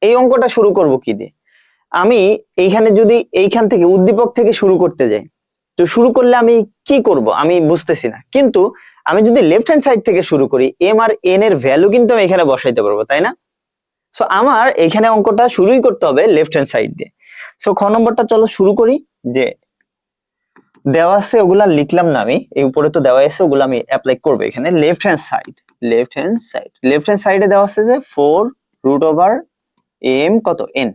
এই অঙ্কটা শুরু করব কি দিয়ে? আমি এইখানে যদি এইখান থেকে উদ্দীপক থেকে শুরু করতে যাই, তো শুরু করলে আমি কি করব আমি বুঝতেছি না। কিন্তু আমি যদি লেফট হ্যান্ড সাইড থেকে শুরু করি, এম আর এন এর ভ্যালু কিন্তু আমি এখানে বসাইতে পারবো, তাই না? সো আমার এখানে অঙ্কটা শুরুই করতে হবে লেফট হ্যান্ড সাইড দিয়ে। সো খ নম্বরটা চলো শুরু করি। যে দেওয়া আছে ওগুলা লিখলাম না আমি, এই উপরে তো দেওয়া আছে, ওগুলো আমি অ্যাপ্লাই করবো এখানে। Left hand side, left hand side, left hand সাইডে দেওয়া আছে যে 4 রুট ওভার এম কত এন।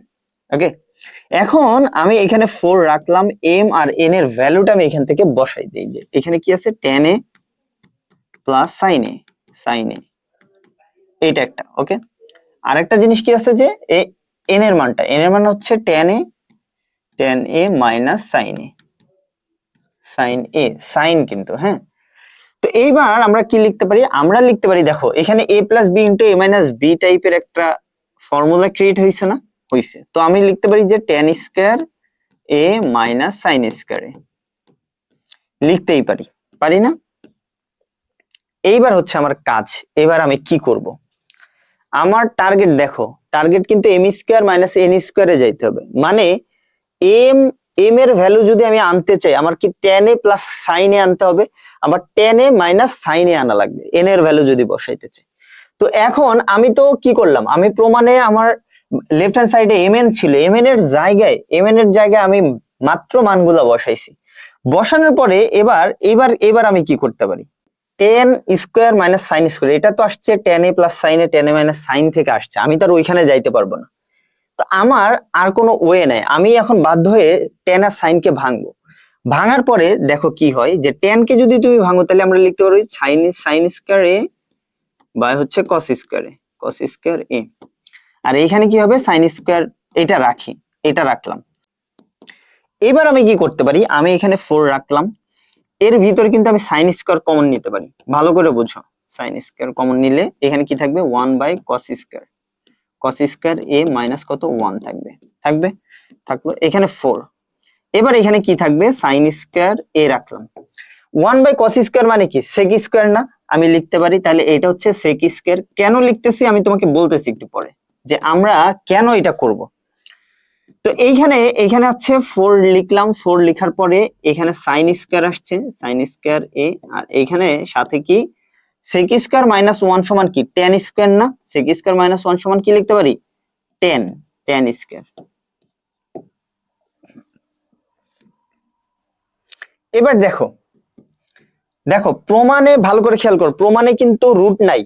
ওকে, এখন আমি এখানে 4 রাখলাম, এম আর এন এর ভ্যালুটা আমি এখান থেকে বসাই দিই। যে এখানে কি আছে, tan a plus sin a, sin a, এইটা একটা। ওকে, আরেকটা জিনিস কি আছে যে এন এর মানটা, এন এর মান হচ্ছে tan a minus sin a, sin a, sin কিন্তু, হ্যাঁ। তো এইবার আমরা কি লিখতে পারি, আমরা লিখতে পারি, দেখো এখানে a plus B into a minus B টাইপের একটা ফর্মুলা ক্রিয়েট হয়েছে না, হয়েছে। তো আমি লিখতে পারি যে tan square a minus sin square a, লিখতেই পারি, পারি না? এইবার হচ্ছে আমার কাজ, এবার আমি কি করব, আমার টার্গেট দেখো, টার্গেট কিন্তু এম স্কয়ার মাইনাস এন স্কয়ারে যাইতে হবে। মানে এম এর ভ্যালু যদি আমি আনতে চাই, আমার কি tan a plus sin a আনতে হবে, আবার tan a minus sin a আনা লাগবে এন এর ভ্যালু যদি বসাইতে চাই। তো এখন আমি তো কি করলাম, আমি প্রমাণে আমার লেফট হ্যান্ড সাইডে এম এন ছিল, এম এন এর জায়গায় আমি মাত্র মানগুলা বসাইছি। বসানোর পরে এবার এবার এবার আমি কি করতে পারি, tan square minus sin square, এটা তো আসছে tan a plus sin a, tan a minus sin থেকে আসছে, আমি তো আর ওইখানে যাইতে পারবো না। তো আমার আর কোনো ওয়ে নাই, আমি এখন বাধ্য হয়ে tan আর sin কে ভাঙবো। ভাঙার পরে দেখো কি হয়, যে tan কে যদি তুমি ভাঙো তাহলে আমরা লিখতে পারি sin স্কয়ার a বাই হচ্ছে cos square a, cos square a। আর এইখানে কি হবে, sin স্কয়ার, এটা রাখি, এটা রাখলাম। এবার আমি কি করতে পারি, আমি এখানে 4 রাখলাম, এর ভিতরে কিন্তু আমি sin স্কয়ার কমন নিতে পারি, ভালো করে বুঝো। sin স্কয়ার কমন নিলে এখানে কি থাকবে, 1 by cos square, cos square a minus কত 1 থাকবে, থাকবে, থাকলো এখানে 4। এবার এখানে কি থাকবে, sin স্কয়ার a রাখলাম, 1 বাই cos স্কয়ার মানে কি sec স্কয়ার না, আমি লিখতে পারি তাহলে এটা হচ্ছে sec স্কয়ার। কেন লিখতেছি আমি তোমাকে বলতেছি একটু পরে, যে আমরা কেন এটা করব। তো এইখানে আছে 4 লিখলাম, 4 লেখার পরে এখানে sin স্কয়ার আসছে, sin স্কয়ার a, আর এইখানে সাথে কি sec স্কয়ার মাইনাস 1 সমান কি tan স্কয়ার না, sec স্কয়ার মাইনাস 1 সমান কি লিখতে পারি, tan স্কয়ার। এবার দেখো দেখো প্রমাণে ভালো করে খেয়াল করো, প্রমাণে কিন্তু রুট নাই,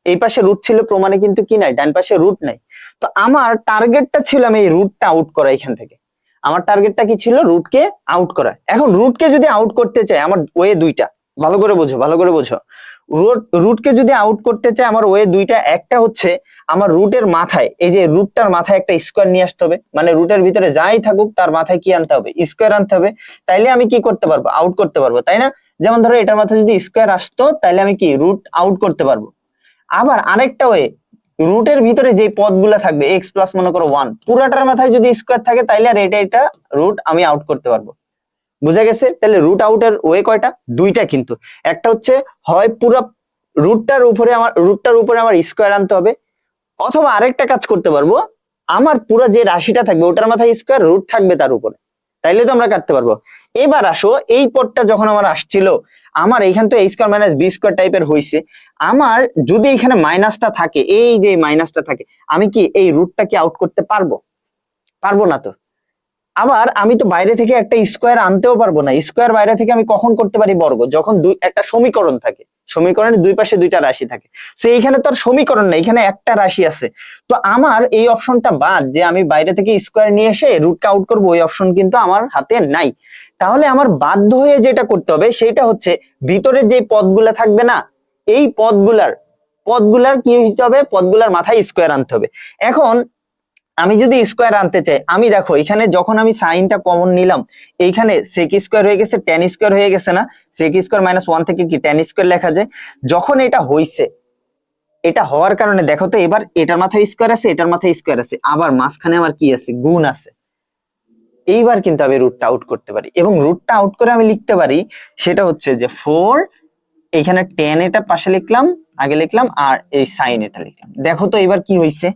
এই পাশে রুট ছিল, প্রমাণে কিন্তু কি নাই, ডান পাশে রুট নাই। তো আমার টার্গেটটা ছিল আমি এই রুটটা আউট করা, এখান থেকে আমার টার্গেটটা কি ছিল, রুটকে আউট করা। এখন রুটকে যদি আউট করতে চাই, আমার ওয়ে দুইটা, ভালো করে বোঝো, ভালো করে বোঝো। রুটকে যদি আউট করতে চাই আমার ওয়ে দুইটা, একটা হচ্ছে আমার রুটের মাথায়, এই যে রুটটার মাথায় একটা স্কোয়ার নিয়ে আসতে হবে, মানে রুটের ভিতরে যাই থাকুক তার মাথায় কি আনতে হবে, স্কোয়ার আনতে হবে, তাইলে আমি কি করতে পারবো, আউট করতে পারবো, তাই না? যেমন ধরো এটার মাথায় যদি স্কোয়ার আসতো তাহলে আমি কি রুট আউট করতে পারবো। আবার আরেকটা ওয়ে, রুটের ভিতরে যে পদগুলা থাকবে এক্স প্লাস মনে করো 1, পুরাটার মাথায় যদি স্কোয়ার থাকে তাইলে আর এটা রুট আমি আউট করতে পারবো। বুঝা গেছে? তাহলে রুট আউটের ওয়ে কয়টা, দুইটা কিন্তু। একটা হচ্ছে হয় পুরো রুটটার উপরে আমার স্কোয়ার আনতে হবে, অথবা আরেকটা কাজ করতে পারবো, আমার পুরো যে রাশিটা থাকবে ওটার মাথায় স্কোয়ার রুট থাকবে তার উপরে, তাইলে তো আমরা কাটতে পারবো। এবার আসো, এই পদটা যখন আমার আসছিল, আমার এইখান তো a square minus B square টাইপের হইছে, আমার যদি এখানে মাইনাসটা থাকে, এই যে মাইনাসটা থাকে, আমি কি এই রুটটা কি আউট করতে পারবো, পারবো না তো। আবার আমি তো বাইরে থেকে একটা স্কোয়ার আনতেও পারবো না, স্কোয়ার বাইরে থেকে আমি কখন করতে পারি, বর্গ, যখন একটা সমীকরণ থাকে, সমীকরণের দুই পাশে দুইটা রাশি থাকে। তো এইখানে তো আর সমীকরণ নেই, এখানে একটা রাশি আছে। তো আমার এই অপশনটা বাদ, যে আমি বাইরে থেকে স্কোয়ার নিয়ে এসে রুটটা আউট করবো, ওই অপশন কিন্তু আমার হাতে নাই। তাহলে আমার বাধ্য হয়ে যেটা করতে হবে সেটা হচ্ছে, ভিতরে যে পদগুলা থাকবে না, এই পদগুলার কি হইতে হবে, পদগুলার মাথায় স্কোয়ার আনতে হবে। এখন আমি যদি স্কোয়ার আনতে চাই, আমি দেখো এখানে যখন আমি সাইনটা কমন নিলাম, এইখানে সেক স্কোয়ার হয়ে গেছে, ট্যান স্কোয়ার হয়ে গেছে না, সেক স্কোয়ার মাইনাস 1 থেকে কি ট্যান স্কোয়ার লেখা যায়। যখন এটা হইছে, এটা হওয়ার কারণে দেখো তো, এবার এটার মাথায় স্কোয়ার আছে, এটার মাথায় স্কোয়ার আছে, আবার মাঝখানে আমার কি আছে, গুণ আছে। এইবার কিন্তু আমি রুটটা আউট করতে পারি, এবং রুটটা আউট করে আমি লিখতে পারি, সেটা হচ্ছে যে 4, এইখানে ট্যান এটা পাশে লিখলাম, আগে লিখলাম, আর এই সাইন এটা লিখলাম। দেখো তো এবার কি হইছে,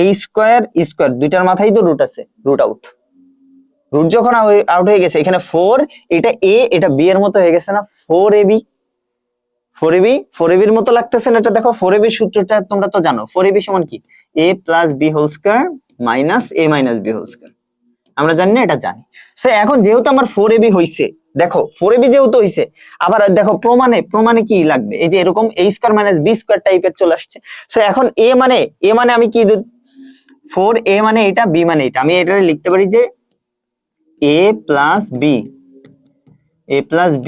এ স্কোয়ার স্কোয়ার দুইটার মাথায় তো রুট আছে, রুট আউট। রুট যখন আউট হয়ে গেছে, এখানে 4, এটা এ এটা বি এর মতো হয়ে গেছে না, 4ab 4ab এর মতো লাগতেছে না? এটা দেখো 4ab সূত্রটা তোমরা তো জানো, 4ab সমান কি, a plus B whole square minus a minus B whole square. আমরা জানি না? এটা জানি। সো এখন যেহেতু আমার 4ab হইছে, দেখো 4ab যেহেতু হইছে, আবার দেখো প্রমাণে কি লাগবে, এই যে এরকম a square minus b square টাইপের চলে আসছে। সো এখন a মানে আমি কি 4a মানে এটা, b মানে এটা, আমি এটা লিখতে পারি যে a plus b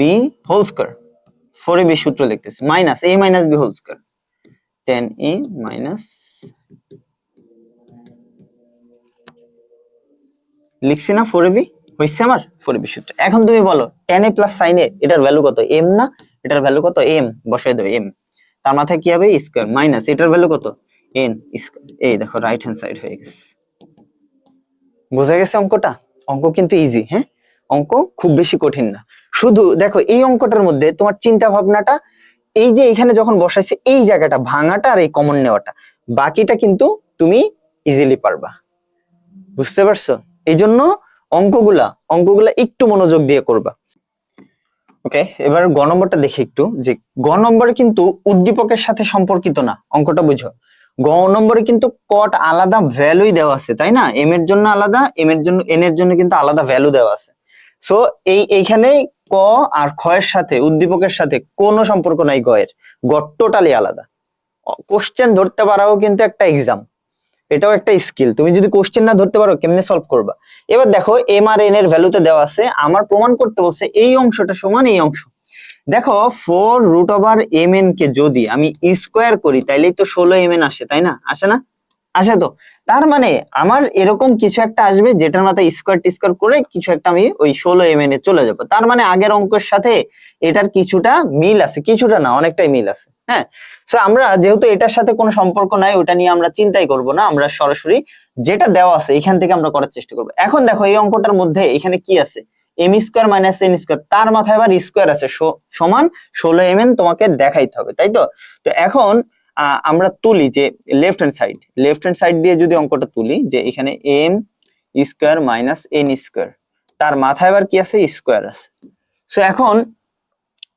whole square, 4ab সূত্র লিখতেছি, minus a minus b whole square, 10a minus, লিখছি না 4ab হইছে আমার 4ab সূত্র। এখন তুমি বলো tan a plus sin a এটার ভ্যালু কত, m না? এটার ভ্যালু কত, m, বসাই দাও m, তার মাথায় কি হবে স্কয়ার, মাইনাস এটার ভ্যালু কত, n স্কয়ার। এই দেখো রাইট হ্যান্ড সাইড হয়ে গেছে। বুঝা গেছে অঙ্কটা? অঙ্ক কিন্তু ইজি, হ্যাঁ, অঙ্ক খুব বেশি কঠিন না। শুধু দেখো এই অঙ্কটার মধ্যে তোমার চিন্তা ভাবনাটা, এই যে এখানে যখন বসাইছে এই জায়গাটা ভাঙাটা আর এই কমন নেওয়াটা, বাকিটা কিন্তু তুমি ইজিলি পারবা। বুঝতে পারছো? এই জন্য অঙ্কগুলা একটু মনোযোগ দিয়ে করবা। ওকে, এবার গ নম্বরটা দেখি একটু, যে গ নম্বরে কিন্তু উদ্দীপকের সাথে সম্পর্কিত না, অঙ্কটা বুঝো। গ নম্বরে কিন্তু কট আলাদা ভ্যালুই দেওয়া আছে, তাই না? এম এর জন্য আলাদা, এম এর জন্য, এন এর জন্য কিন্তু আলাদা ভ্যালু দেওয়া আছে। সো এইখানে ক আর খ এর সাথে, উদ্দীপকের সাথে কোনো সম্পর্ক নাই, গ এর, গ টোটালি আলাদা। কোশ্চেন ধরতে পারাও কিন্তু একটা এক্সাম, এটাও একটা স্কিল। তুমি যদি কোশ্চেন না ধরতে পারো কেমনে সলভ করবা? এবার দেখো এম আর এন এর ভ্যালুতে দেওয়া আছে, আমার প্রমাণ করতে বলছে এই অংশটা সমান এই অংশ। দেখো 4√mn কে যদি আমি স্কোয়ার করি তাইলেই তো 16mn আসে, তাই না? আসে না? আসে তো। তার মানে আমার এরকম কিছু একটা আসবে যেটার মাথায় স্কোয়ার করে কিছু একটা আমি ওই 16mn এ চলে যাব। তার মানে আগের অঙ্কের সাথে এটার কিছুটা মিল আছে, কিছুটা না অনেকটাই মিল আছে, হ্যাঁ। সো আমরা যেহেতু এটার সাথে কোনো সম্পর্ক নাই, ওটা নিয়ে আমরা চিন্তাই করব না, আমরা সরাসরি যেটা দেওয়া আছে এখান থেকে আমরা করার চেষ্টা করব। এখন দেখো এই অঙ্কটার মধ্যে এখানে কি আছে, m square minus n square, তার মাথায় আবার স্কোয়ার আছে, সমান 16mn তোমাকে দেখাইতে হবে, তাই তো? তো এখন আমরা তুলি যে লেফট হ্যান্ড সাইড দিয়ে যদি অঙ্কটা তুলি, যে এখানে m square minus n square, তার মাথায় আবার কি আছে, স্কোয়ার আছে। সো এখন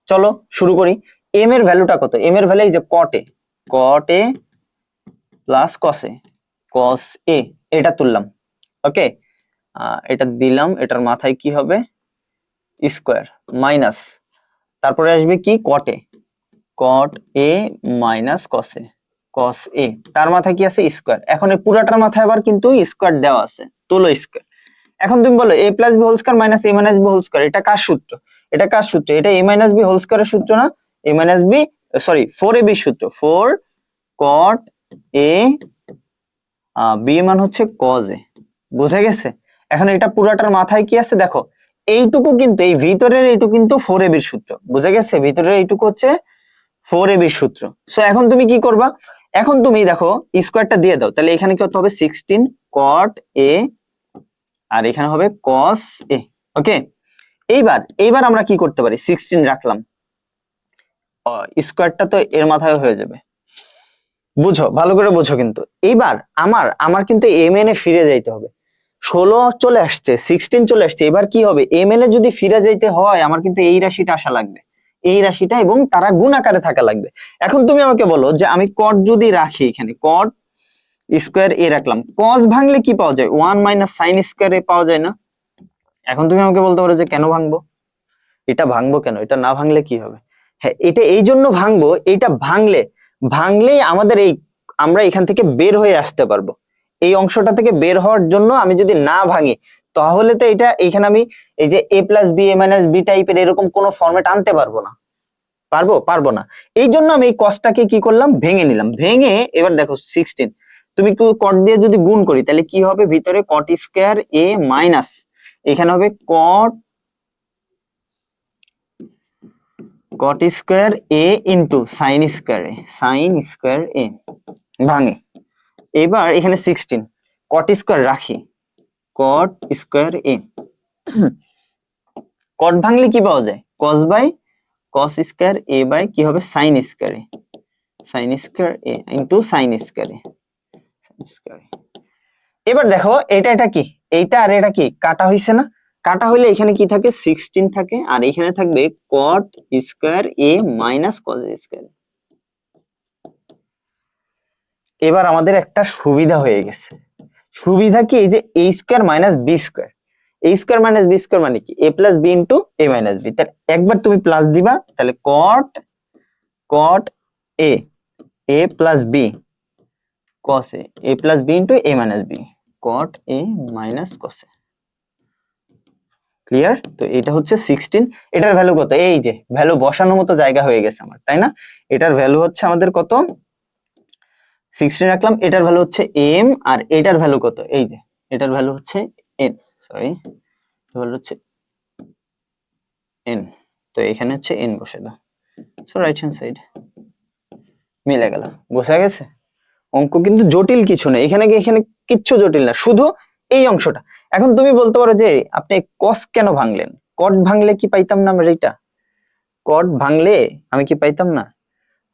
চলো শুরু করি। এম এর ভ্যালুটা কত, এম এর ভ্যালু এই যে কট এ প্লাস কস এ, এটা তুললাম, ওকে, এটা দিলাম, এটার মাথায় কি হবে স্কোয়ার, মাইনাস তারপরে আসবে কি কট এ মাইনাস কস এ, তার মাথায় কি আছে স্কোয়ার। এখন এই পুরাটার মাথায় আবার কিন্তু স্কোয়ার দেওয়া আছে, তুলো স্কোয়ার। এখন তুমি বলো A plus B whole square minus A minus B whole square, এটা কার সূত্র? এটা এ মাইনাস বি হোল স্কোয়ারের সূত্র না? এ মাইনাস বি, সরি 4ab সূত্র, 4 কট এ বি মান হচ্ছে কজ এ। বুঝা গেছে? এখন এটা পুরাটার মাথায় কি আছে দেখো, এইটুকু কিন্তু এই ভিতরের এইটুকু কিন্তু 4ab সূত্র। বুঝা গেছে? ভিতরের এইটুকু হচ্ছে 4ab সূত্র। সো এখন তুমি কি করবা, এখন তুমি দেখো স্কোয়ারটা দিয়ে দাও, তাহলে এখানে কি হবে 16 কট এ আর এখানে হবে কস এ, ওকে। এইবার আমরা কি করতে পারি, 16 রাখলাম, স্কোয়ারটা তো এর মাথায় হয়ে যাবে। বুঝো, ভালো করে বুঝো কিন্তু। এইবার আমার কিন্তু mn এ ফিরে যাইতে হবে, 16 চলে আসছে, 16 চলে আসছে, এবার কি হবে, mn এ যদি ফিরে যাইতে হয় আমার কিন্তু এই রাশিটা আসা লাগবে, এই রাশিটা, এবং তারা গুণ আকারে থাকা লাগবে। এখন তুমি আমাকে বলো যে আমি কট যদি রাখি, এখানে কট স্কোয়ার এ রাখলাম, কস ভাঙলে কি পাওয়া যায়, 1 মাইনাস সাইন স্কোয়ার এ পাওয়া যায় না? এখন তুমি আমাকে বলতে পারো যে কেন ভাঙবো, এটা ভাঙবো কেন, এটা না ভাঙলে কি হবে? হ্যাঁ, এটা এই জন্য ভাঙবো, এটা ভাঙলেই আমাদের আমরা এখান থেকে বের হয়ে আসতে পারবো। এই অংশটা থেকে বের হওয়ার জন্য আমি যদি না ভাঙি, তাহলে তো এটা এইখানে আমি এই যে এ plus B A minus B টাইপের এরকম কোন ফরম্যাট আনতে পারবো না, পারবো না। এই জন্য আমি এই কসটাকে কি করলাম, ভেঙে নিলাম। ভেঙে এবার দেখো 16 তুমি কট দিয়ে যদি গুণ করি তাহলে কি হবে, ভিতরে কট স্কোয়ার এ মাইনাস এখানে হবে কট স্কোয়ার এ ইন্টু সাইন স্কোয়ার এ, ভাঙে। এবার এখানে 16 কট স্কোয়ার রাখি, কট স্কোয়ার এ, কট ভাঙলে কি পাওয়া যায়, কস স্কোয়ার এ বাই কি হবে সাইন স্কোয়ার এ ইন্টু সাইন স্কোয়ার এ, স্কয়ার। এবার দেখো এটা কি, এইটা আর এটা কি কাটা হইছে না? কাটা হইলে এখানে কি থাকে 16 থাকে, আর এখানে থাকবে cot square a minus cos a square. এবার আমাদের একটা সুবিধা হয়ে গেছে। সুবিধা কি, এই যে a square minus b square, a square minus b square মানে কি a plus b into a minus b। তার একবার তুমি প্লাস দিবা, তাহলে cot a plus b cos a plus b into a minus b cot a minus cos a। Clear? তো এটা হচ্ছে 16। এটার ভ্যালু কত? এই যে ভ্যালু বসানোর মতো জায়গা হয়ে গেছে আমার, তাই না? এটার ভ্যালু হচ্ছে আমাদের কত, 16 রাখলাম। এটার ভ্যালু হচ্ছে m, আর এটার ভ্যালু কত? এই যে এটার ভ্যালু হচ্ছে n, সরি ভ্যালু হচ্ছে n। তো এখানে হচ্ছে n বসে দাও। সো রাইট হ্যান্ড সাইড মিলে গেল। বোঝা গেছে? অঙ্ক কিন্তু জটিল কিছু না, এখানে কিচ্ছু জটিল না, শুধু এই অংশটা। এখন তুমি বলতে পারো যে আপনি cos কেন ভাঙলেন? cot ভাঙলে কি পাইতাম না আমরা? এইটা cot ভাঙলে আমি কি পাইতাম না?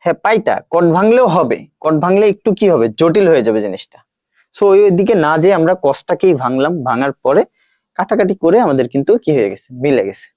হ্যাঁ পাইতা, cot ভাঙলেও হবে, cot ভাঙলে একটু কি হবে, জটিল হয়ে যাবে জিনিসটা। সো ওই দিকে না যে আমরা cosটাকেই ভাঙলাম, ভাঙার পরে কাটাকাটি করে আমাদের কিন্তু কি হয়ে গেছে, মিলে গেছে।